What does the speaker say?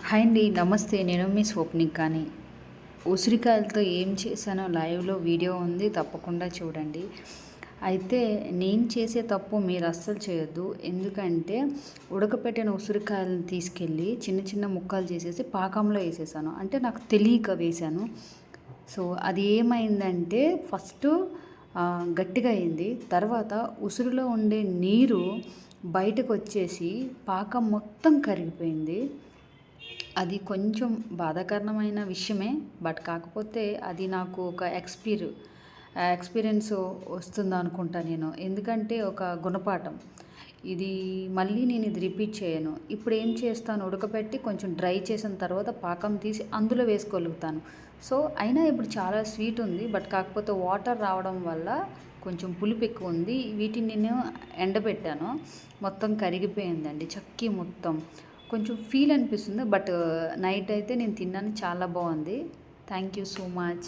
Hi అండి, నమస్తే. నేను మీ స్వప్నిక్. ఉసిరికాయలతో ఏం చేశానో లైవ్లో వీడియో ఉంది, తప్పకుండా చూడండి. అయితే నేను చేసే తప్పు మీరు అస్సలు చేయొద్దు. ఎందుకంటే ఉడకపెట్టిన ఉసిరికాయలను తీసుకెళ్ళి చిన్న చిన్న ముక్కలు చేసేసి పాకంలో వేసేసాను. అంటే నాకు తెలియక వేశాను. సో అది ఏమైందంటే ఫస్ట్ గట్టిగా అయింది. తర్వాత ఉసిరిలో ఉండే నీరు బయటకు వచ్చేసి పాకం మొత్తం కరిగిపోయింది. అది కొంచెం బాధాకరమైన విషయమే. బట్ కాకపోతే అది నాకు ఒక ఎక్స్పీరియన్స్ వస్తుందనుకుంటా నేను. ఎందుకంటే ఒక గుణపాఠం. ఇది మళ్ళీ నేను ఇది రిపీట్ చేయను. ఇప్పుడు ఏం చేస్తాను, ఉడకబెట్టి కొంచెం డ్రై చేసిన తర్వాత పాకం తీసి అందులో వేసుకోగలుగుతాను. సో అయినా ఇప్పుడు చాలా స్వీట్ ఉంది. బట్ కాకపోతే వాటర్ రావడం వల్ల కొంచెం పులుపు ఎక్కువ ఉంది. వీటిని నేను ఎండబెట్టాను. మొత్తం కరిగిపోయిందండి చక్కి మొత్తం. కొంచెం ఫీల్ అనిపిస్తుంది. బట్ నైట్ అయితే నేను తిన్నాను, చాలా బాగుంది. Thank you so much.